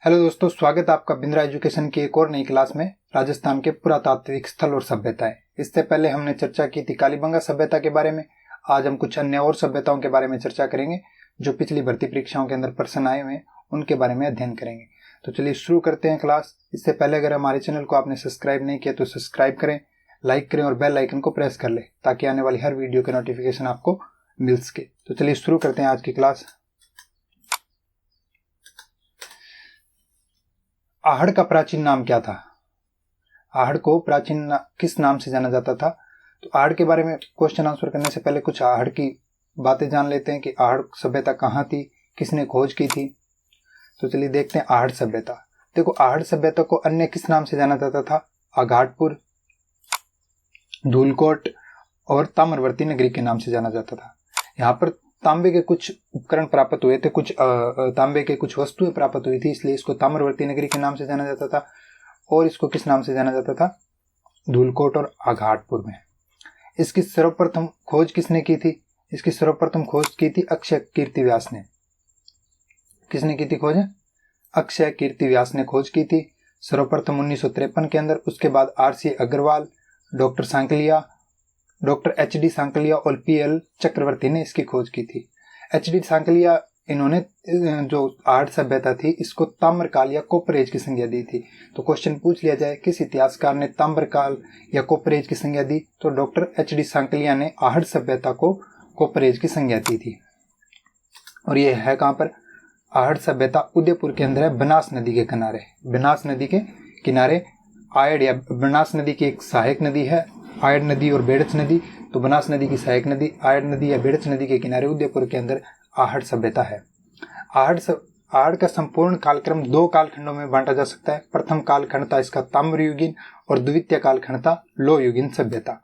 Hello दोस्तों, स्वागत है आपका बिंद्रा एजुकेशन की एक और नई क्लास में। राजस्थान के पुरातात्विक स्थल और सभ्यताएं। इससे पहले हमने चर्चा की थी कालीबंगा सभ्यता के बारे में। आज हम कुछ अन्य और सभ्यताओं के बारे में चर्चा करेंगे जो पिछली भर्ती परीक्षाओं के अंदर प्रश्न आए हुए हैं, उनके बारे में अध्ययन करेंगे। तो चलिए शुरू करते हैं क्लास। इससे पहले अगर हमारे चैनल को आपने सब्सक्राइब नहीं किया तो सब्सक्राइब करें, लाइक करें और बेल आइकन को प्रेस कर लें ताकि आने वाली हर वीडियो के नोटिफिकेशन आपको मिल सके। तो चलिए शुरू करते हैं आज की क्लास। आहड़ का प्राचीन नाम क्या था? आहड़ को प्राचीन किस नाम से जाना जाता था? तो आहड़ के बारे में क्वेश्चन आंसर करने से पहले कुछ आहड़ की बातें जान लेते हैं कि आहड़ सभ्यता कहाँ थी, किसने खोज की थी। तो चलिए देखते हैं आहड़ सभ्यता। देखो, आहड़ सभ्यता को अन्य किस नाम से जाना जाता था? आघाटपुर, धूलकोट और ताम्रवर्ती नगरी के नाम से जाना जाता था। यहाँ पर तांबे के कुछ उपकरण प्राप्त हुए थे, कुछ तांबे के कुछ वस्तुएं प्राप्त हुई थी, इसलिए इसको ताम्रवर्ती नगरी के नाम से जाना जाता था। और इसको किस नाम से जाना जाता था? धूलकोट और आघाटपुर में। इसकी सर्वप्रथम खोज किसने की थी? इसकी सर्वप्रथम खोज की थी अक्षय कीर्ति व्यास ने। किसने की थी खोज? अक्षय कीर्ति व्यास ने खोज की थी सर्वप्रथम 1953 के अंदर। उसके बाद R C. Agarwal, doctor Sankalia, doctor H D. Sankalia और पी.एल. चक्रवर्ती ने इसकी खोज की थी। एच.डी. सांकलिया, इन्होंने जो आहड़ सभ्यता थी इसको ताम्रकाल या कॉपर एज की संज्ञा दी थी। तो क्वेश्चन पूछ लिया जाए किस इतिहासकार ने ताम्रकाल या कॉपर एज की संज्ञा दी, तो डॉक्टर एच.डी. सांकलिया ने आहड़ सभ्यता को कॉपर एज की संज्ञा दी थी। और ये है कहाँ पर? आहड़ सभ्यता उदयपुर के अंदर है, बनास नदी के किनारे। बनास नदी के किनारे आयड़ या बनास नदी की एक सहायक नदी है, आयड़ नदी और बेड़च नदी। तो बनास नदी की सहायक नदी आयड़ नदी या बेड़च नदी के किनारे उदयपुर के अंदर आहड़ सभ्यता है। आहड़ का संपूर्ण कालक्रम दो कालखंडों में बांटा जा सकता है। प्रथम कालखंड था इसका ताम्रयुगीन और द्वितीय कालखंड था लोहयुगीन सभ्यता।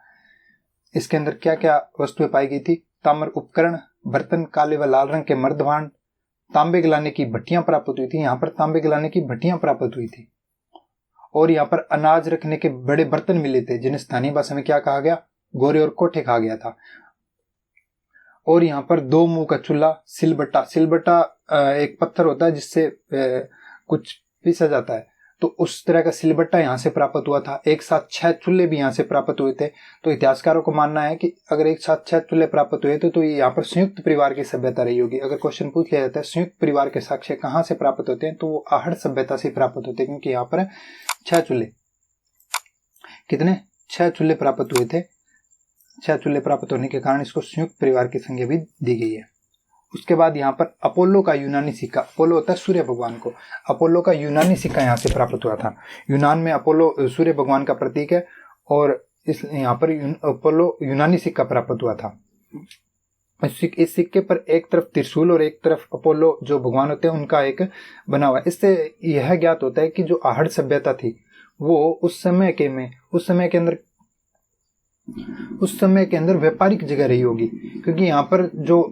इसके अंदर क्या क्या वस्तुएं पाई गई थी? ताम्र उपकरण, बर्तन, काले व लाल रंग के मर्दभांड, तांबे गलाने की भट्टियां प्राप्त हुई थी। यहाँ पर तांबे गलाने की भट्टियां प्राप्त हुई थी। और यहाँ पर अनाज रखने के बड़े बर्तन मिले थे जिन्हें स्थानीय भाषा में क्या कहा गया? गोरे और कोठे कहा गया था। और यहाँ पर दो मुंह का चूल्हा, सिलबट्टा। सिलबट्टा एक पत्थर होता है जिससे कुछ पीसा जाता है, तो उस तरह का सिलबट्टा यहाँ से प्राप्त हुआ था। एक साथ 6 चूल्हे भी यहाँ से प्राप्त हुए थे। तो इतिहासकारों को मानना है कि अगर एक साथ 6 चूल्हे प्राप्त हुए थे तो ये यहाँ पर संयुक्त परिवार की सभ्यता रही होगी। अगर क्वेश्चन पूछ लिया जाता है संयुक्त परिवार के साक्ष्य कहाँ से प्राप्त होते हैं, तो वो आहड़ सभ्यता से प्राप्त होते हैं, क्योंकि यहाँ पर 6 चूल्हे, कितने? 6 चूल्हे प्राप्त हुए थे। 6 चूल्हे प्राप्त होने के कारण इसको संयुक्त परिवार की संज्ञा भी दी गई है। उसके बाद यहाँ पर अपोलो का यूनानी सिक्का, अपोलो होता है सूर्य भगवान को, अपोलो का यूनानी सिक्का यहाँ से प्राप्त हुआ था। यूनान में अपोलो सूर्य भगवान का प्रतीक है और इस यहाँ पर अपोलो यूनानी सिक्का प्राप्त हुआ था। इस सिक्के पर एक तरफ त्रिशूल और एक तरफ अपोलो जो भगवान होते हैं उनका एक बना हुआ है। इससे यह ज्ञात होता है कि जो आहड़ सभ्यता थी वो उस समय के अंदर व्यापारिक जगह रही होगी, क्योंकि यहाँ पर जो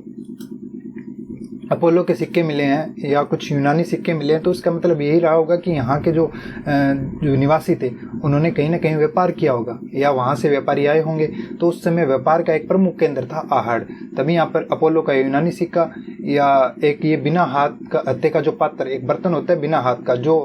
अपोलो के सिक्के मिले हैं या कुछ यूनानी सिक्के मिले हैं, तो उसका मतलब यही रहा होगा कि यहाँ के जो निवासी थे उन्होंने कहीं ना कहीं व्यापार किया होगा या वहाँ से व्यापारी आए होंगे। तो उस समय व्यापार का एक प्रमुख केंद्र था आहड़। तभी यहाँ पर अपोलो का यूनानी सिक्का या एक ये बिना हाथ का हत्थे का जो पात्र, एक बर्तन होता है बिना हाथ का, जो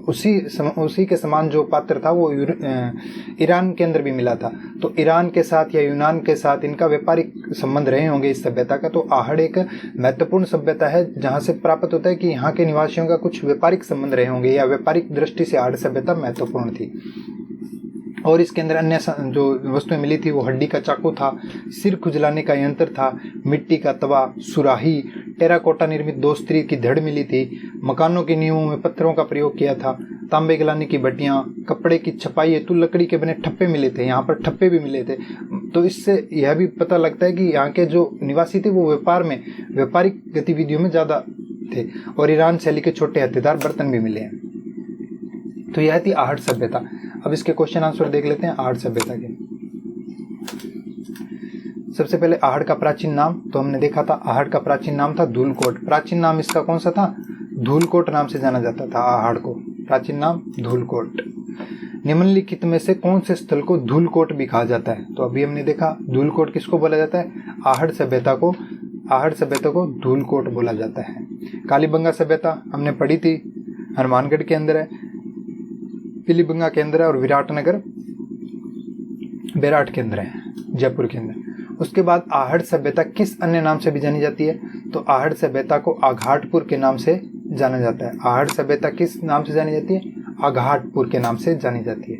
उसी के समान जो पात्र था वो ईरान के अंदर भी मिला था। तो ईरान के साथ या यूनान के साथ इनका व्यापारिक संबंध रहे होंगे इस सभ्यता का। तो आहड़ एक महत्वपूर्ण सभ्यता है जहां से प्राप्त होता है कि यहाँ के निवासियों का कुछ व्यापारिक संबंध रहे होंगे या व्यापारिक दृष्टि से आहड़ सभ्यता महत्वपूर्ण थी। और इसके अंदर अन्य जो वस्तुएं मिली थी वो हड्डी का चाकू था, सिर खुजलाने का यंत्र था, मिट्टी का तवा, सुराही, टेराकोटा निर्मित 2 स्त्री की धड़ मिली थी, मकानों की नींवों में पत्थरों का प्रयोग किया था, तांबे गलाने की भट्टियां, कपड़े की छपाई हेतु लकड़ी के बने ठप्पे मिले थे। यहाँ पर ठप्पे भी मिले थे। तो इससे यह भी पता लगता है कि यहाँ के जो निवासी थे वो व्यापारिक गतिविधियों में ज्यादा थे। और ईरान शैली के छोटे हथियार बर्तन भी मिले हैं। तो यह थी आहड़ सभ्यता। अब इसके क्वेश्चन आंसर देख लेते हैं आहड़ सभ्यता के। सबसे पहले आहड़ का प्राचीन नाम, तो हमने देखा था आहड़ का प्राचीन नाम था धूलकोट। प्राचीन नाम इसका कौन सा था? धूलकोट नाम से जाना जाता था आहड़ को। प्राचीन नाम धूलकोट। निम्नलिखित में से कौन से स्थल को धूलकोट भी कहा जाता है? तो अभी हमने देखा धूलकोट किसको बोला जाता है? आहड़ सभ्यता को धूलकोट बोला जाता है। कालीबंगा सभ्यता हमने पढ़ी थी, हनुमानगढ़ के अंदर है, पिलीभंगा के अंदर है और विराटनगर बेराट के अंदर है, जयपुर के अंदर। उसके बाद आहड़ सभ्यता किस अन्य नाम से भी जानी जाती है? तो आहड़ सभ्यता को आघाटपुर के नाम से जाना जाता है। आहड़ सभ्यता किस नाम से जानी जाती है? आघाटपुर के नाम से जानी जाती है।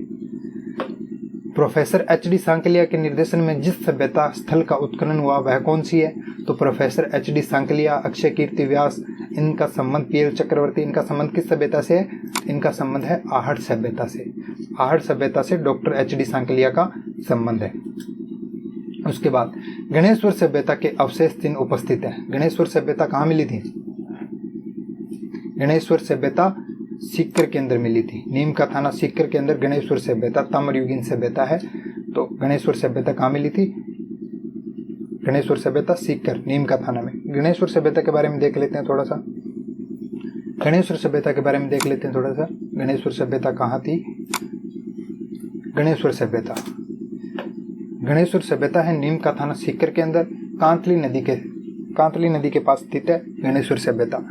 Professor HD. सांकलिया के निर्देशन में जिस सभ्यता स्थल का उत्खनन हुआ वह कौन सी है? तो प्रोफेसर एच.डी. सांकलिया, अक्षय कीर्ति व्यास, इनका संबंध पीएल चक्रवर्ती, इनका संबंध किस सभ्यता से है? इनका संबंध है आहड़ सभ्यता से। आहड़ सभ्यता से डॉक्टर एच.डी. सांकलिया का संबंध है। उसके बाद गणेश्वर सभ्यता के अवशेष चिन्ह उपस्थित है। गणेश्वर सभ्यता कहाँ मिली थी? गणेश्वर सभ्यता सीकर के अंदर मिली थी। नीम का थाना सीकर के अंदर गणेश्वर सभ्यता ताम्रयुगीन सभ्यता है। तो गणेश्वर सभ्यता कहाँ मिली थी? गणेश्वर सभ्यता सीकर, नीम का थाना में। गणेश्वर सभ्यता के बारे में देख लेते हैं थोड़ा सा। गणेश्वर सभ्यता के बारे में देख लेते हैं थोड़ा सा। गणेश्वर सभ्यता कहाँ थी? गणेश्वर सभ्यता, गणेश्वर सभ्यता है नीम का थाना सीकर के अंदर, कांतली नदी के पास स्थित है गणेश्वर सभ्यता।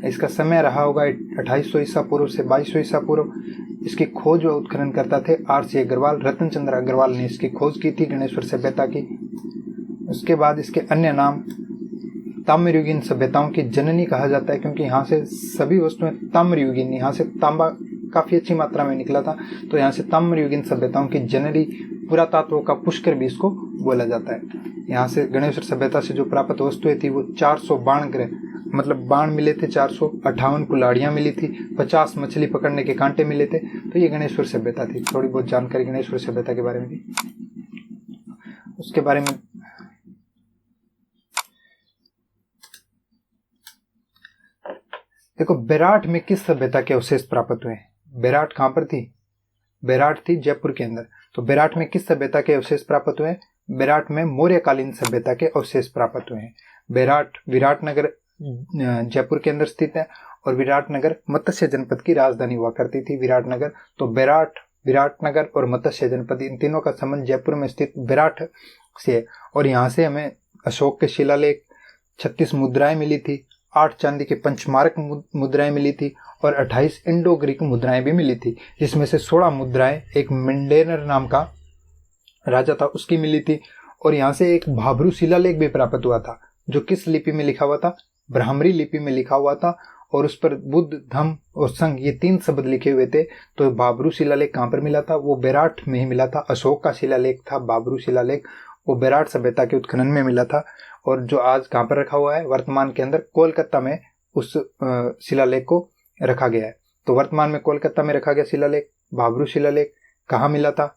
इसका समय रहा होगा 2800 ईसा पूर्व से 2200 ईसा पूर्व। इसकी खोज व उत्खनन करता थे R.C. अग्रवाल, रतन चंद्र अग्रवाल ने इसकी खोज की थी गणेश्वर सभ्यता की। उसके बाद इसके अन्य नाम ताम्रयुगीन सभ्यताओं की जननी कहा जाता है, क्योंकि यहाँ से सभी वस्तुएं ताम्रयुगीन, यहाँ से तांबा काफी अच्छी मात्रा में निकला था, तो यहाँ से ताम्रयुगीन सभ्यताओं की जननी, पुरातत्व का पुष्कर भी इसको बोला जाता है। यहाँ से गणेश्वर सभ्यता से जो प्राप्त वस्तुएं थी वो 400 बाण ग्रह, मतलब बाण मिले थे, 458 कुल्हाड़ियाँ मिली थी, 50 मछली पकड़ने के कांटे मिले थे। तो ये गणेश्वर सभ्यता थी। थोड़ी बहुत जानकारी गणेश्वर सभ्यता के बारे में थी। उसके बारे में देखो, बेराट में किस सभ्यता के अवशेष प्राप्त हुए? बेराट कहाँ पर थी? बेराट थी जयपुर के अंदर। तो बेराट में किस सभ्यता के अवशेष प्राप्त हुए? बेराट में मौर्यकालीन सभ्यता के अवशेष प्राप्त हुए हैं। बेराट विराटनगर जयपुर के अंदर स्थित है और विराटनगर मत्स्य जनपद की राजधानी हुआ करती थी, विराटनगर। तो बेराट, विराटनगर और मत्स्य जनपद, इन तीनों का संबंध जयपुर में स्थित बेराट से है। और यहाँ से हमें अशोक के शिलालेख, 36 मुद्राएं मिली थी, 8 चांदी के पंचमारक मुद्राएं मिली थी और 28 इंडो ग्रीक मुद्राएं भी मिली थी, जिसमें से 16 मुद्राएं एक मिंडेनर नाम का राजा था उसकी मिली थी। और यहाँ से एक भाब्रू शिलालेख भी प्राप्त हुआ था, जो किस लिपि में लिखा हुआ था? ब्राह्मणी लिपि में लिखा हुआ था, और उस पर बुद्ध, धम्म और संघ ये 3 शब्द लिखे हुए थे। तो भाब्रू शिलालेख कहाँ पर मिला था? वो बेराट में ही मिला था। अशोक का शिलालेख था भाब्रू शिलालेख, वो बेराट सभ्यता के उत्खनन में मिला था। और जो आज कहाँ पर रखा हुआ है? वर्तमान के अंदर कोलकाता में उस शिलालेख को रखा गया है। तो वर्तमान में कोलकाता में रखा गया शिलालेख, भाब्रू शिलालेख कहाँ मिला था?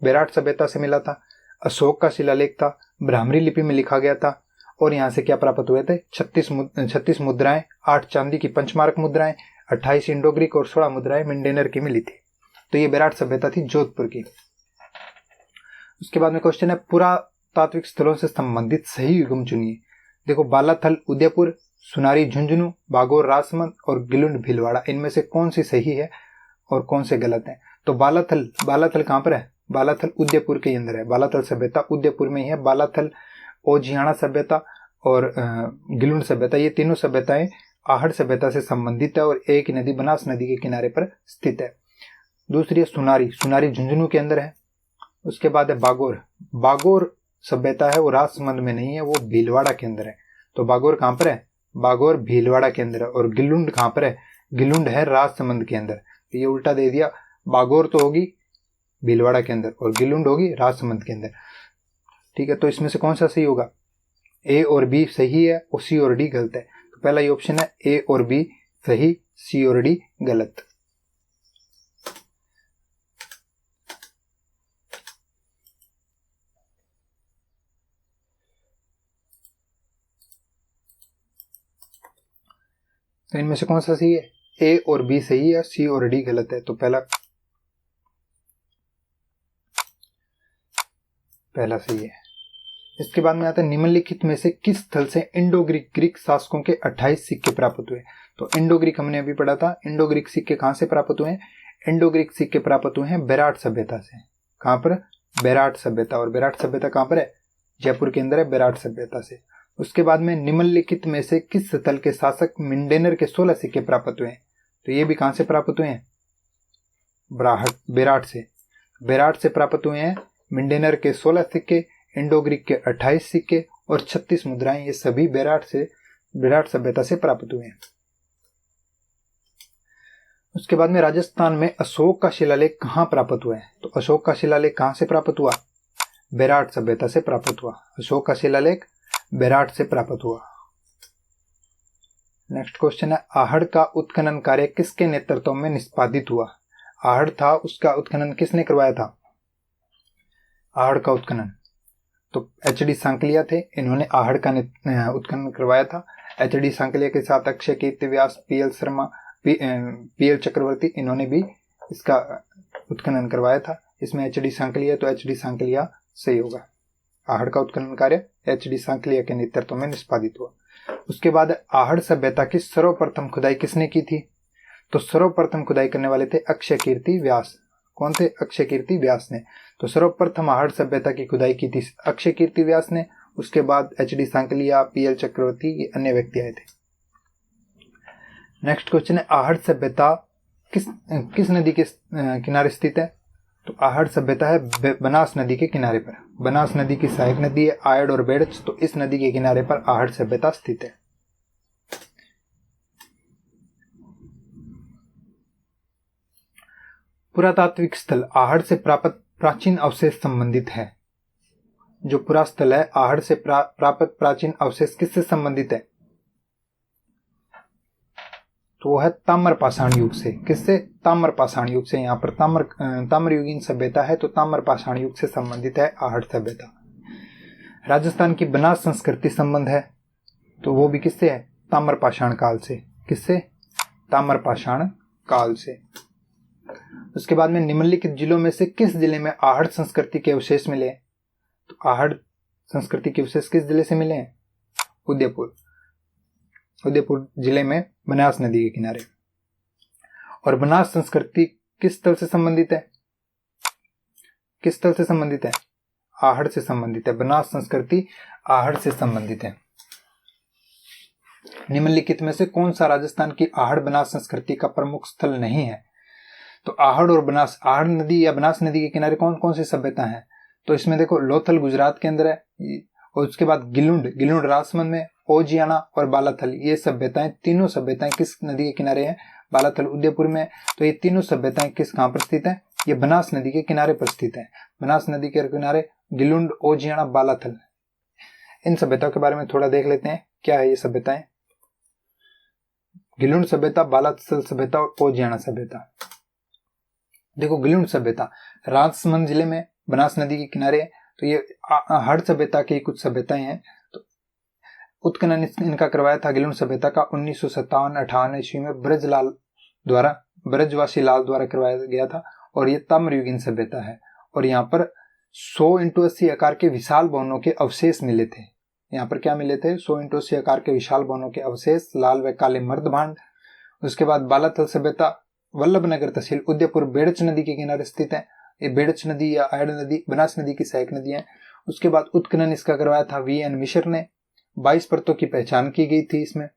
बेराट सभ्यता से मिला था। अशोक का शिलालेख था, ब्राह्मणी लिपि में लिखा गया था। और यहाँ से क्या प्राप्त हुए थे? 36 मुद्राएं, 8 चांदी की पंचमारक मुद्राएं, 28 इंडो ग्रीक और 16 मुद्राएं मिंडेनर की मिली थी। तो ये बेराट सभ्यता थी जोधपुर की। उसके बाद में क्वेश्चन है, पुरातात्विक स्थलों से संबंधित सही युगम चुनिए। देखो, बालाथल उदयपुर, सुनारी झुंझुनू, बागोर राजसमंद और गिलुंड भीलवाड़ा, इनमें से कौन सी सही है और कौन से गलत है? तो बालाथल कहाँ पर है? बालाथल उदयपुर के अंदर है। बालाथल सभ्यता उदयपुर में ही है। बालाथल, ओजियाना सभ्यता और गिलुंड सभ्यता, ये तीनों सभ्यताएं आहड़ सभ्यता से संबंधित है और एक नदी बनास नदी के किनारे पर स्थित है। दूसरी है सुनारी झुंझुनू के अंदर है। उसके बाद है बागोर सभ्यता है, वो राजसमंद में नहीं है, वो भीलवाड़ा के अंदर है। तो बागोर कहाँ पर है? बागोर भीलवाड़ा के अंदर है। और गिलुंड कहाँ पर है? गिलुंड है राजसमंद के अंदर। ये उल्टा दे दिया, बागोर तो होगी भीलवाड़ा के अंदर और गिलुंड होगी राजसमंद के अंदर। ठीक है, तो इसमें से कौन सा सही होगा? ए और बी सही है और सी और डी गलत है। तो पहला ये ऑप्शन है ए और बी सही, सी और डी गलत। तो इनमें से कौन सा सही है? ए और बी सही है, सी और डी गलत है। तो पहला सही है। इसके बाद में आता है, निम्नलिखित में से किस स्थल से इंडो ग्रीक शासकों के 28 सिक्के प्राप्त हुए? तो इंडो ग्रीक हमने अभी पढ़ा था। इंडो ग्रीक सिक्के कहां से प्राप्त हुए हैं? इंडो ग्रीक सिक्के प्राप्त हुए हैं बेराट सभ्यता से। कहां पर? बेराट सभ्यता। और बेराट सभ्यता कहां पर है? जयपुर के अंदर है, बेराट सभ्यता से। उसके बाद में निम्नलिखित में से किस स्थल के शासक मिंडेनर के 16 सिक्के प्राप्त हुए? तो ये भी कहाँ से प्राप्त हुए हैं? बेराट से। बेराट से प्राप्त हुए हैं मिंडेनर के 16 सिक्के, इंडो ग्रीक के 28 सिक्के और 36 मुद्राएं। ये सभी बेराट सभ्यता से प्राप्त हुए हैं। उसके बाद में राजस्थान में अशोक का शिलालेख कहाँ प्राप्त हुआ है? तो अशोक का शिलालेख कहाँ से प्राप्त हुआ? बेराट सभ्यता से प्राप्त हुआ। अशोक का शिलालेख बेराट से प्राप्त हुआ। नेक्स्ट क्वेश्चन है, आहड़ का उत्खनन कार्य किसके नेतृत्व में निष्पादित हुआ? आहड़ था, उसका उत्खनन किसने करवाया था? आहड़ का उत्खनन तो एच.डी. सांकलिया थे, इन्होंने आहड़ का उत्खनन करवाया था। एच.डी. सांकलिया के साथ अक्षय कीर्ति व्यास, पीएल शर्मा, पीएल चक्रवर्ती, इन्होंने भी इसका उत्खनन करवाया था। इसमें एच.डी. सांकलिया, तो एच.डी. सांकलिया सही होगा। आहड़ का उत्खनन कार्य एच.डी. सांकलिया के नेतृत्व में निष्पादित हुआ। उसके बाद आहड़ सभ्यता की सर्वप्रथम खुदाई किसने की थी? तो सर्वप्रथम खुदाई करने वाले थे अक्षय कीर्ति व्यास। कौन थे? अक्षय कीर्ति व्यास ने। तो सर्वप्रथम आहड़ सभ्यता की खुदाई की थी अक्षय कीर्ति व्यास ने। उसके बाद एच.डी. सांकलिया, पीएल चक्रवर्ती, ये अन्य व्यक्ति आए थे। नेक्स्ट क्वेश्चन है, आहड़ सभ्यता किस नदी के किनारे स्थित है? तो आहड़ सभ्यता है बनास नदी के किनारे पर। बनास नदी की सहायक नदी है आयड और बेड़च, तो इस नदी के किनारे पर आहड़ सभ्यता स्थित है। पुरातात्विक स्थल आहड़ से प्राप्त प्राचीन अवशेष संबंधित है। जो पुरा स्थल है आहड़ से प्राप्त प्राचीन अवशेष किससे संबंधित है? तो वो है ताम्रपाषाण युग से। किससे? ताम्रपाषाण युग से। यहाँ पर ताम्रयुगीन सभ्यता है, तो ताम्रपाषाण युग से संबंधित है आहड़ सभ्यता। राजस्थान की बनास संस्कृति संबंध है, तो वो भी किससे है? ताम्रपाषाण काल से। किससे? ताम्रपाषाण काल से। उसके बाद में निम्नलिखित जिलों में से किस जिले में आहड़ संस्कृति के अवशेष मिले? तो आहड़ संस्कृति के अवशेष किस जिले से मिले हैं? उदयपुर। उदयपुर जिले में बनास नदी के किनारे। और बनास संस्कृति किस स्थल से संबंधित है? किस स्थल से संबंधित है? आहड़ से संबंधित है। बनास संस्कृति आहड़ से संबंधित है। निम्नलिखित में से कौन सा राजस्थान की आहड़ बनास संस्कृति का प्रमुख स्थल नहीं है? तो आहड़ और बनास, आहड़ नदी या बनास नदी के किनारे कौन कौन सी सभ्यता है? तो इसमें देखो, लोथल गुजरात के अंदर है, और उसके बाद गिलुंड राजसमंद में, ओजियाना और बालाथल, ये सभ्यताएं, तीनों सभ्यताएं किस नदी के किनारे हैं? बालाथल उदयपुर में। तो ये तीनों सभ्यताएं कहाँ पर स्थित है? ये बनास नदी के किनारे पर स्थित है। बनास नदी के किनारे गिलुंड, ओजियाना, बालाथल। इन सभ्यताओं के बारे में थोड़ा देख लेते हैं, क्या है ये सभ्यताएं? गिलुंड सभ्यता, बालाथल सभ्यता और ओजियाना सभ्यता। देखो, गिलुंड सभ्यता राजसमंद जिले में, बनास नदी के किनारे, तो ये आहड़ सभ्यता की कुछ सभ्यताएं हैं। तो उत्खनन इनका करवाया था गिलुंड सभ्यता का 1957-58 ईस्वी में ब्रजवासी लाल द्वारा करवाया गया था। और ये ताम्रयुगीन सभ्यता है। और यहाँ पर 100x80 आकार के विशाल भवनों के अवशेष मिले थे। यहाँ पर क्या मिले थे? 100x80 आकार के विशाल भवनों के अवशेष, लाल व काले मर्द भांड। उसके बाद बालाथल सभ्यता वल्लभनगर तहसील उदयपुर बेड़च नदी के किनारे स्थित है। ये बेड़च नदी या आयड़ नदी बनास नदी की सहायक नदी है। उसके बाद उत्खनन इसका करवाया था वी.एन. मिश्र ने। 22 परतों की पहचान की गई थी इसमें।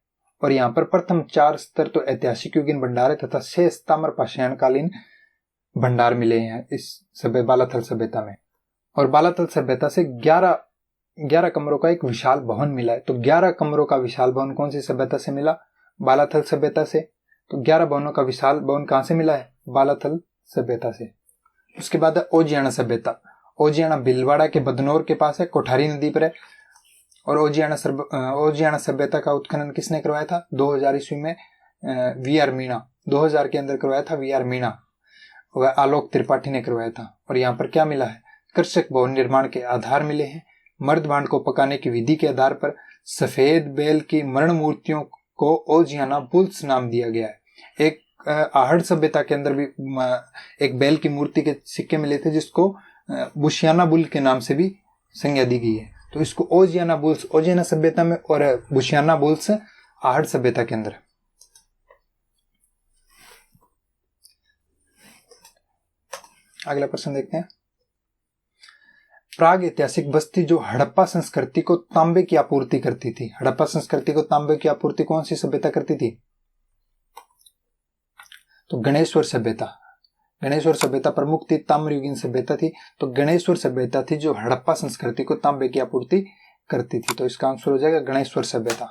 और यहाँ पर प्रथम 4 स्तर तो ऐतिहासिक युगीन भंडार तथा 6 ताम्रपाषाण कालीन भंडार मिले हैं इस बालाथल सभ्यता में। और बालाथल सभ्यता से 11 कमरों का एक विशाल भवन मिला है। तो 11 कमरों का विशाल भवन कौन सी सभ्यता से मिला? बालाथल सभ्यता से। तो 11 भवनों का विशाल भवन कहां से मिला है? बालाथल सभ्यता से। उसके बाद ओजियाना सभ्यता। ओजियाना भीलवाड़ा के बदनौर के पास है, कोठारी नदी पर है। और ओजियाना सभ्यता का उत्खनन किसने करवाया था? 2000 ईस्वी में वी.आर. मीणा। 2000 के अंदर करवाया था वी.आर. मीणा, वह आलोक त्रिपाठी ने करवाया था। और यहाँ पर क्या मिला है? कृषक भवन निर्माण के आधार मिले हैं। मर्द भांड को पकाने की विधि के आधार पर सफेद बेल की मरण मूर्तियों को ओजियाना बुल्स नाम दिया गया है। एक आहड़ सभ्यता के अंदर भी एक बैल की मूर्ति के सिक्के मिले थे, जिसको बुशियाना बुल के नाम से भी संज्ञा दी गई है। तो इसको ओजियाना बुल्स ओजियाना सभ्यता में और बुशियाना बुल्स आहड़ सभ्यता के अंदर। अगला प्रश्न देखते हैं। प्राग ऐतिहासिक बस्ती जो हड़प्पा संस्कृति को तांबे की आपूर्ति करती थी। हड़प्पा संस्कृति को तांबे की आपूर्ति कौन सी सभ्यता करती थी? तो गणेश्वर सभ्यता, गणेश्वर सभ्यता प्रमुख थी, ताम्रयुगीन सभ्यता थी। तो गणेश्वर सभ्यता थी जो हड़प्पा संस्कृति को तांबे की आपूर्ति करती थी। तो इसका आंसर हो जाएगा गणेश्वर सभ्यता।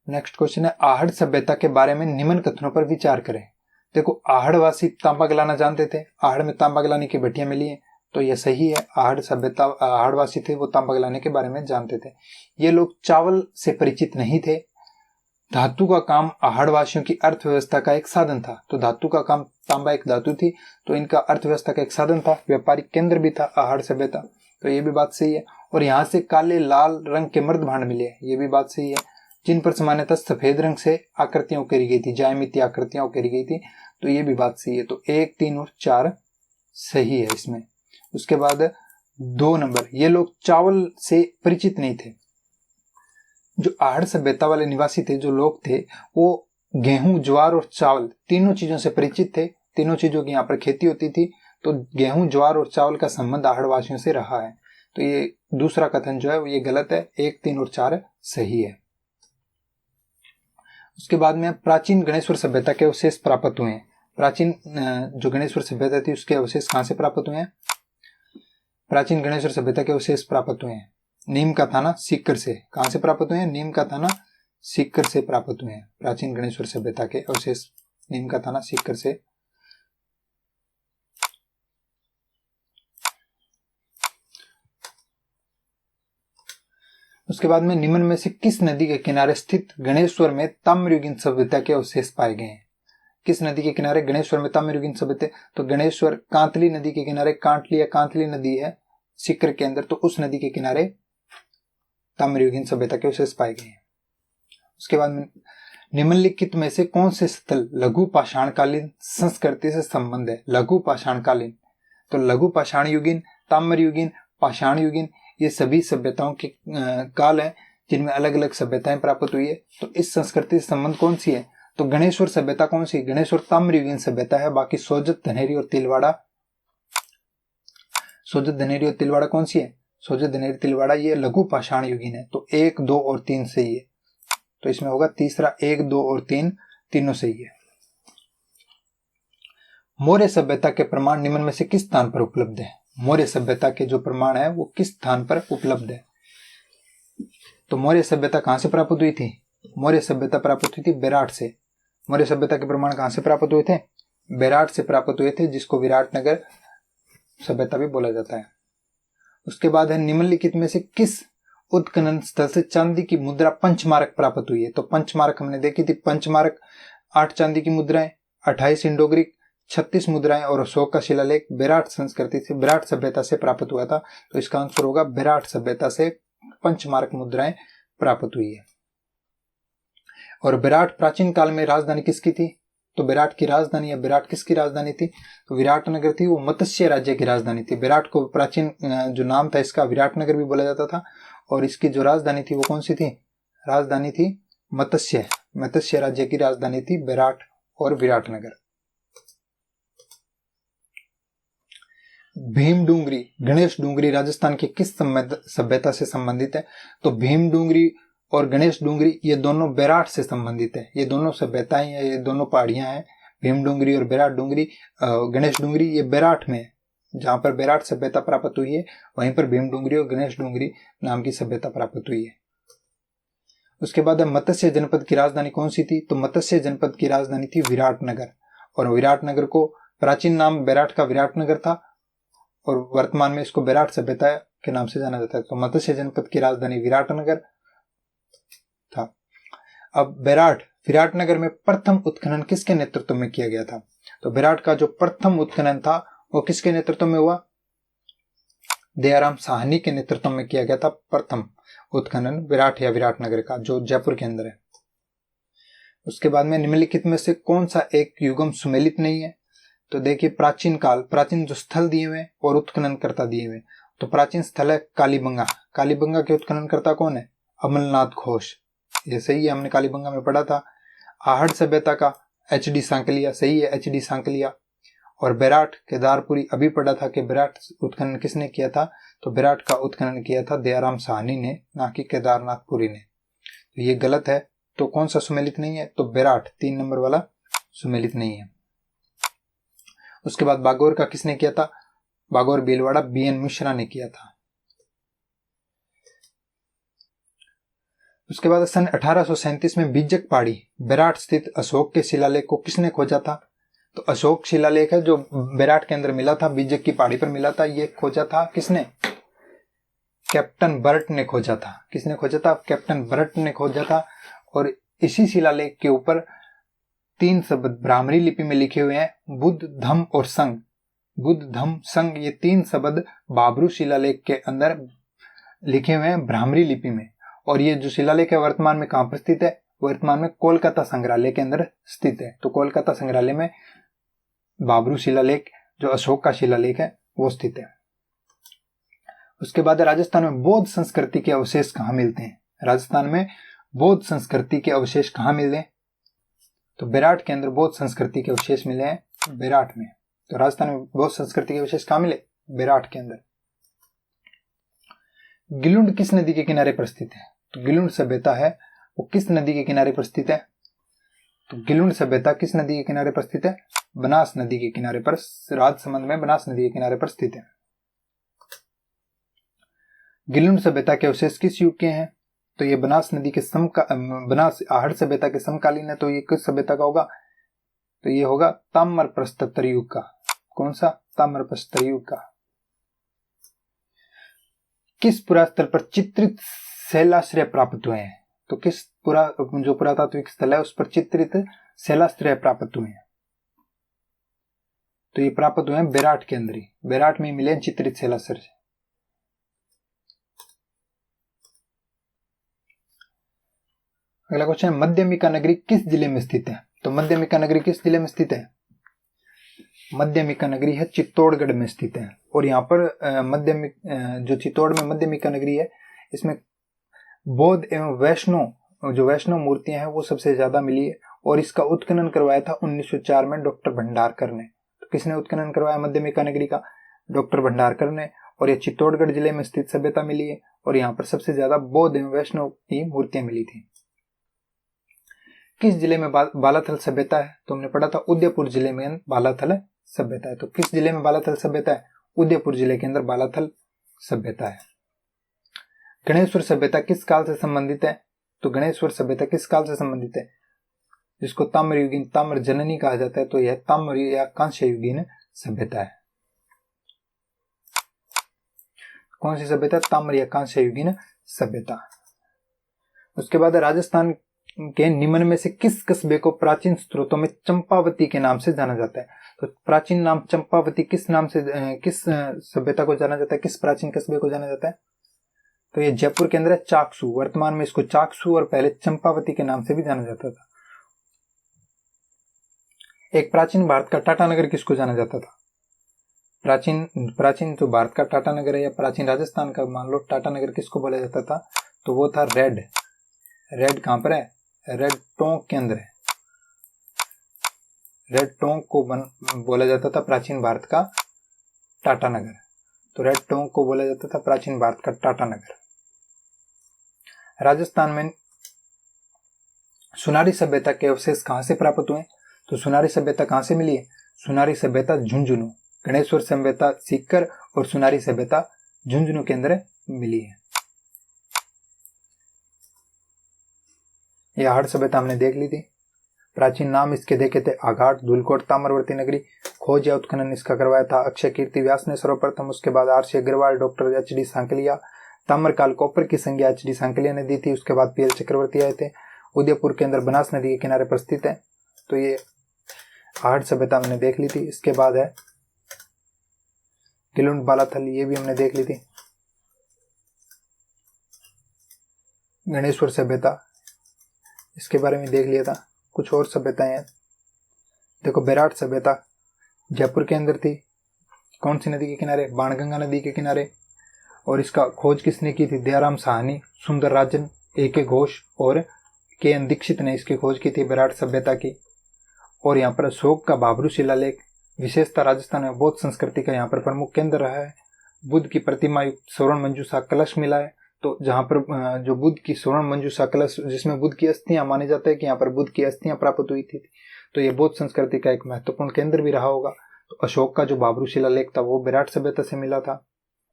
नेक्स्ट क्वेश्चन है, आहड़ सभ्यता के बारे में निम्न कथनों पर विचार करें। देखो, आहड़वासी तांबा गलाना जानते थे, आहड़ में तांबा गलाने की भट्टियां मिली है, तो यह सही है। आहड़ सभ्यता, आहड़वासी थे वो तांबा गलाने के बारे में जानते थे। ये लोग चावल से परिचित नहीं थे। धातु का काम आहड़वासियों की अर्थव्यवस्था का एक साधन था। तो धातु का काम, तांबा एक धातु थी, तो इनका अर्थव्यवस्था का एक साधन था, व्यापारिक केंद्र भी था आहड़ सभ्यता। तो ये भी बात सही है। और यहाँ से काले लाल रंग के मर्द भांड मिले, ये भी बात सही है, जिन पर सामान्यतः सफेद रंग से आकृतियां उकेरी गई थी, ज्यामितीय आकृतियां उकेरी गई थी। तो ये भी बात सही है। तो 1, 3 और 4 सही है इसमें। उसके बाद 2 नंबर, ये लोग चावल से परिचित नहीं थे। जो आहड़ सभ्यता वाले निवासी थे, जो लोग थे, वो गेहूं, ज्वार और चावल तीनों चीजों से परिचित थे। तीनों चीजों की यहाँ पर खेती होती थी। तो गेहूं, ज्वार और चावल का संबंध आहड़वासियों से रहा है। तो ये दूसरा कथन जो है वो ये गलत है। 1, 3 और 4 सही है। उसके बाद में प्राचीन गणेश्वर सभ्यता के अवशेष प्राप्त हुए हैं। प्राचीन जो गणेश्वर सभ्यता थी उसके अवशेष कहां से प्राप्त हुए हैं? प्राचीन गणेश्वर सभ्यता के अवशेष प्राप्त हुए हैं नीम का थाना सीकर से। कहां से प्राप्त हुए हैं? नीम का थाना सीकर से प्राप्त हुए हैं। प्राचीन गणेश्वर सभ्यता के अवशेष नीम का थाना सीकर से। उसके बाद में निम्न में से किस नदी के किनारे स्थित गणेश्वर में ताम्रयुगीन सभ्यता के अवशेष पाए गए हैं? किस नदी के किनारे गणेश्वर में ताम्रयुगीन सभ्यता? तो गणेश्वर कांतली नदी के किनारे, कांटली या कांतली नदी है सीकर के अंदर, तो उस नदी के किनारे ताम्रयुगीन सभ्यता के अवशेष पाए गए हैं। उसके बाद में निम्नलिखित में से कौन से स्थल लघु पाषाणकालीन संस्कृति से संबंध है? लघु पाषाणकालीन, तो लघु पाषाण युगीन, ताम्रयुगीन, पाषाण युगीन, ये सभी सभ्यताओं के काल हैं जिनमें अलग अलग सभ्यताएं प्राप्त हुई है। तो इस संस्कृति से संबंध कौन सी है? तो गणेश्वर सभ्यता कौन सी? गणेश्वर ताम्रयुगीन सभ्यता है। बाकी सोजत, धनेरी और तिलवाड़ा, सोजत, धनेरी और तिलवाड़ा कौन सी है? सोजत, धनेरी, तिलवाड़ा ये लघु पाषाण युगीन है। तो 1, 2 और 3 सही है। तो इसमें होगा तीसरा, 1, 2 और 3 तीनों सही है। मौर्य सभ्यता के प्रमाण निम्न में से किस स्थान पर उपलब्ध है? मौर्य सभ्यता के जो प्रमाण है वो किस स्थान पर उपलब्ध है? तो मौर्य सभ्यता कहां से प्राप्त हुई थी? मौर्य सभ्यता प्राप्त हुई थी बेराट से। मौर्य सभ्यता के प्रमाण कहां से प्राप्त हुए थे? बेराट से प्राप्त हुए थे, जिसको विराटनगर सभ्यता भी बोला जाता है। उसके बाद है निम्नलिखित में से किस उत्खनन स्थल से चांदी की मुद्रा पंचमारक प्राप्त हुई है? तो पंचमारक हमने देखी थी। पंचमारक 8 चांदी की मुद्राएं, 28 इंडोग्रिक, 36 मुद्राएं और अशोक का शिलालेख बेराट संस्कृति से, बेराट सभ्यता से प्राप्त हुआ था। तो इसका आंसर होगा बेराट सभ्यता से पंचमारक मुद्राएं प्राप्त हुई है। और बेराट प्राचीन काल में राजधानी किसकी थी? तो बेराट की राजधानी या बेराट किसकी राजधानी थी? तो विराटनगर थी। वो मत्स्य राज्य की राजधानी थी। बेराट को प्राचीन जो नाम था इसका विराटनगर भी बोला जाता था। और इसकी जो राजधानी थी वो कौन सी थी? राजधानी थी मत्स्य, मत्स्य राज्य की राजधानी थी बेराट और विराटनगर। भीम डूंगरी, गणेश डूंगरी राजस्थान के किस सभ्यता से संबंधित है? तो भीम डूंगरी और गणेश डूंगरी ये दोनों बेराट से संबंधित है। ये दोनों सभ्यताएं हैं, ये दोनों पहाड़ियां हैं। भीम डूंगरी और बेराट डूंगरी, गणेश डूंगरी ये बेराट में है। जहां पर बेराट सभ्यता प्राप्त हुई है वहीं पर भीम डूंगरी और गणेश डूंगरी नाम की सभ्यता प्राप्त हुई है। उसके बाद मत्स्य जनपद की राजधानी कौन सी थी? तो मत्स्य जनपद की राजधानी थी विराटनगर। और विराटनगर को प्राचीन नाम बेराट का विराटनगर था और वर्तमान में इसको बेराट सभ्यता के नाम से जाना जाता है। तो मत्स्य जनपद की राजधानी विराटनगर था। अब बेराट, विराटनगर में प्रथम उत्खनन किसके नेतृत्व में किया गया था? तो बेराट का जो प्रथम उत्खनन था वो किसके नेतृत्व में हुआ? दयाराम साहनी के नेतृत्व में किया गया था प्रथम उत्खनन विराट या विराटनगर का, जो जयपुर के अंदर है। उसके बाद में निम्नलिखित में से कौन सा एक युगम सुमेलित नहीं है? तो देखिए, प्राचीन काल, प्राचीन जो स्थल दिए हुए और उत्खननकर्ता दिए हुए, तो प्राचीन स्थल है कालीबंगा। कालीबंगा के उत्खननकर्ता कौन है? अमलनाथ घोष। ये सही है, हमने कालीबंगा में पढ़ा था। आहड़ सभ्यता का HD सांकलिया, सही है, HD सांकलिया। और बेराट, केदारपुरी, अभी पढ़ा था कि बेराट उत्खनन किसने किया था? तो बेराट का उत्खनन किया था दयाराम साहनी ने, ना कि केदारनाथपुरी ने। तो ये गलत है। तो कौन सा सुमेलित नहीं है? तो बेराट 3 नंबर वाला सुमेलित नहीं है। उसके बाद बागौर का किसने किया था? बागौर भीलवाड़ा BN मिश्रा ने किया था। उसके बाद सन 1837 में बीजक पहाड़ी बेराट स्थित अशोक के शिलालेख को किसने खोजा था? तो अशोक शिलालेख है जो बेराट के अंदर मिला था, बीजक की पहाड़ी पर मिला था। ये खोजा था किसने? कैप्टन बर्ट ने खोजा था। किसने खोजा था? कैप्टन बर्ट ने खोजा था। और इसी शिलालेख के ऊपर 3 शब्द ब्राह्मणी लिपि में लिखे हुए हैं, बुद्ध, धम्म और संघ। बुद्ध, धम्म, संघ, ये 3 शब्द बाबरू शिलालेख के अंदर लिखे हुए हैं ब्राह्मणी लिपि में। और ये जो शिलालेख है वर्तमान में कहां पर स्थित है? वर्तमान में कोलकाता संग्रहालय के अंदर स्थित है। तो कोलकाता संग्रहालय में बाबरू शिलालेख जो अशोक का शिलालेख है वो स्थित है। उसके बाद राजस्थान में बौद्ध संस्कृति के अवशेष कहाँ मिलते हैं? राजस्थान में बौद्ध संस्कृति के अवशेष कहाँ मिलते हैं? तो बेराट के अंदर बौद्ध संस्कृति के अवशेष मिले हैं, बेराट में। तो राजस्थान में बौद्ध संस्कृति के अवशेष कहाँ मिले? बेराट के अंदर। गिलुंड किस नदी के किनारे पर स्थित है? तो गिलुंड सभ्यता है वो किस नदी के किनारे पर स्थित है? तो गिलुंड सभ्यता किस नदी के किनारे पर स्थित है? बनास नदी के किनारे पर, राजसमंद में बनास नदी के किनारे पर स्थित है। गिलुंड सभ्यता के अवशेष किस युग के हैं? तो ये बनास नदी के बनास आहड़ सभ्यता के समकालीन है। तो ये किस सभ्यता का होगा? तो ये होगा ताम्र प्रस्तोत्तर युग का। कौन सा? ताम्र प्रस्तोत्तर युग का। किस पुरास्थल पर चित्रित शैलाश्रय प्राप्त हुए हैं? तो किस जो पुरातात्विक स्थल है उस पर चित्रित शैलाश्रय प्राप्त हुए हैं? तो ये प्राप्त हुए हैं बेराट के अंदर ही, बेराट में मिले चित्रित शैलाश्रय। अगला क्वेश्चन, मध्यमिका नगरी किस जिले में स्थित है? तो मध्यमिका नगरी किस जिले में स्थित है? मध्यमिका नगरी है चित्तौड़गढ़ में स्थित है। और यहाँ पर जो चित्तौड़ में मध्यमिका नगरी है इसमें बौद्ध एवं वैष्णव मूर्तियां हैं वो सबसे ज्यादा मिली है। और इसका उत्खनन करवाया था 1904 में डॉक्टर भंडारकर ने। तो किसने उत्खनन करवाया मध्यमिका नगरी का? डॉक्टर भंडारकर ने। और ये चित्तौड़गढ़ जिले में स्थित सभ्यता मिली है और यहाँ पर सबसे ज्यादा बौद्ध एवं वैष्णव की मूर्तियां मिली थी। किस जिले में बालाथल सभ्यता है? तो हमने पढ़ा था उदयपुर जिले में बालाथल सभ्यता है। तो किस जिले में बालाथल सभ्यता है? उदयपुर जिले के अंदर बालाथल सभ्यता है। गणेश्वर सभ्यता किस काल से संबंधित है? तो गणेश्वर सभ्यता किस काल से संबंधित है? जिसको ताम्र युगीन, ताम्र जननी कहा जाता है। तो यह ताम्र या कांस्य युगीन सभ्यता है। कौन सी सभ्यता? ताम्र या कांस्य युगीन सभ्यता। उसके बाद राजस्थान के निम्न में से किस कस्बे को प्राचीन स्रोतों में चंपावती के नाम से जाना जाता है? तो प्राचीन नाम चंपावती किस नाम से, किस सभ्यता को जाना जाता है? किस प्राचीन कस्बे को जाना जाता है? तो ये जयपुर के अंदर है चाकसू। वर्तमान में इसको चाकसू और पहले चंपावती के नाम से भी जाना जाता था। एक प्राचीन भारत का टाटा नगर किसको जाना जाता था? प्राचीन तो भारत का टाटा नगर है या प्राचीन राजस्थान का मान लो टाटा नगर किसको बोला जाता था? तो वो था रेड कहां पर है? रेड टोंक के अंदर है। रेड टोंक को बोला जाता था प्राचीन भारत का टाटा नगर। तो रेड टोंक को बोला जाता था प्राचीन भारत का टाटा नगर। राजस्थान में सुनारी सभ्यता के अवशेष कहां से प्राप्त हुए? तो सुनारी सभ्यता कहां से मिली है? सुनारी सभ्यता झुंझुनू। गणेश्वर सभ्यता सीकर और सुनारी सभ्यता झुंझुनू के अंदर मिली है। यह आहड़ सभ्यता हमने देख ली थी। प्राचीन नाम इसके देखे थे आघाट, धूलकोट, ताम्रवर्ती नगरी। खोज या उत्खनन इसका करवाया था अक्षय कीर्ति व्यास ने सर्वप्रथम। उसके बाद R C Agrawal, doctor H D Sankalia. ताम्रकाल कॉपर की संज्ञा एचडी सांकलिया ने दी थी। उसके बाद पीएल चक्रवर्ती आए थे। उदयपुर के अंदर बनास नदी के किनारे पर स्थित है। तो ये आहड़ सभ्यता हमने देख ली थी। इसके बाद है गिलुंड बालाथल, ये भी हमने देख ली थी। गणेश्वर सभ्यता इसके बारे में देख लिया था। कुछ और सभ्यताएं हैं, देखो बेराट सभ्यता जयपुर के अंदर थी। कौन सी नदी के किनारे? बाणगंगा नदी के किनारे। और इसका खोज किसने की थी? दयाराम साहनी, सुंदर राजन, ए.के. घोष और के.एन. दीक्षित ने इसकी खोज की थी बेराट सभ्यता की। और यहाँ पर अशोक का बाबरू शिलालेख, विशेषता राजस्थान में बौद्ध संस्कृति का यहाँ पर प्रमुख केंद्र रहा है। बुद्ध की प्रतिमा युक्त स्वर्ण मंजूषा कलश मिला है। तो जहाँ पर जो बुद्ध की स्वर्ण मंजूषा कलश जिसमें बुद्ध की अस्थियां माने जाते हैं कि यहाँ पर बुद्ध की अस्थियां प्राप्त हुई थी। तो ये बौद्ध संस्कृति का एक महत्वपूर्ण केंद्र भी रहा होगा। तो अशोक का जो बाबरू शिलालेख था वो विराट सभ्यता से मिला था।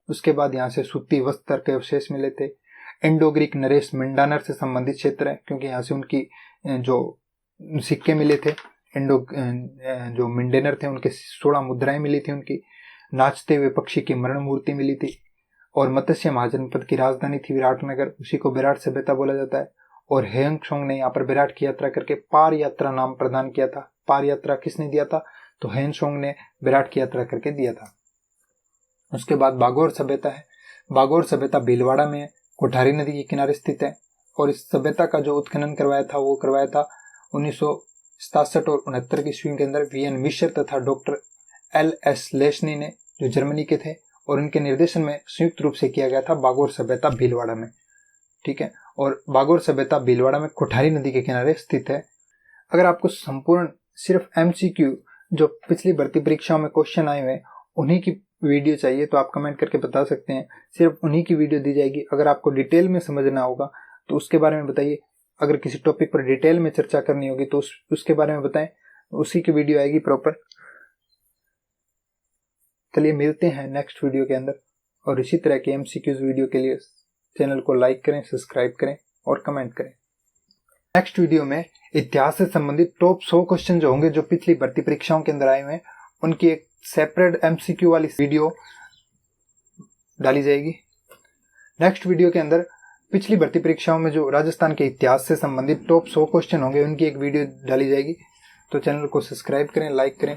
उसके बाद यहाँ से सूती वस्त्र के अवशेष मिले थे। इंडो ग्रीक नरेश मिंडानर से संबंधित क्षेत्र है, क्योंकि यहाँ से उनकी जो सिक्के मिले थे, जो मिंडेनर थे उनके 16 मुद्राएं मिली थी उनकी। नाचते हुए पक्षी की मरण मूर्ति मिली थी। और मत्स्य महाजनपद की राजधानी थी विराटनगर, उसी को विराट सभ्यता बोला जाता है। और हेयंगशोंग ने यहाँ पर विराट की यात्रा करके पार यात्रा नाम प्रदान किया था। पार यात्रा किसने दिया था? तो हेयंगशोंग ने विराट की यात्रा करके दिया था। उसके बाद बागोर सभ्यता है। बागोर सभ्यता भीलवाड़ा में कोठारी नदी के किनारे स्थित है। और इस सभ्यता का जो उत्खनन करवाया था वो करवाया था 1967 और 69 की ईस्वी के अंदर वीएन मिश्र तथा डॉक्टर एल.एस. लेशनी ने, जो जर्मनी के थे, और इनके निर्देशन में संयुक्त रूप से किया गया था बागोर सभ्यता भीलवाड़ा में। ठीक है। और बागोर सभ्यता भीलवाड़ा में कोठारी नदी के किनारे स्थित है। अगर आपको संपूर्ण सिर्फ एमसीक्यू जो पिछली भर्ती परीक्षाओं में क्वेश्चन आए हुए उन्हीं की वीडियो चाहिए तो आप कमेंट करके बता सकते हैं, सिर्फ उन्हीं की वीडियो दी जाएगी। अगर आपको डिटेल में समझना होगा तो उसके बारे में बताइए। अगर किसी टॉपिक पर डिटेल में चर्चा करनी होगी तो उसके बारे में बताएं, उसी की वीडियो आएगी प्रॉपर। चलिए मिलते हैं नेक्स्ट वीडियो के अंदर, और इसी तरह के एमसीक्यूज वीडियो के लिए चैनल को लाइक करें, सब्सक्राइब करें और कमेंट करें। नेक्स्ट वीडियो में इतिहास से संबंधित टॉप 100 क्वेश्चन जो होंगे जो पिछली भर्ती परीक्षाओं के अंदर आए हुए हैं उनकी एक सेपरेट एमसीक्यू वाली वीडियो डाली जाएगी। नेक्स्ट वीडियो के अंदर पिछली भर्ती परीक्षाओं में जो राजस्थान के इतिहास से संबंधित टॉप 100 क्वेश्चन होंगे उनकी एक वीडियो डाली जाएगी। तो चैनल को सब्सक्राइब करें, लाइक करें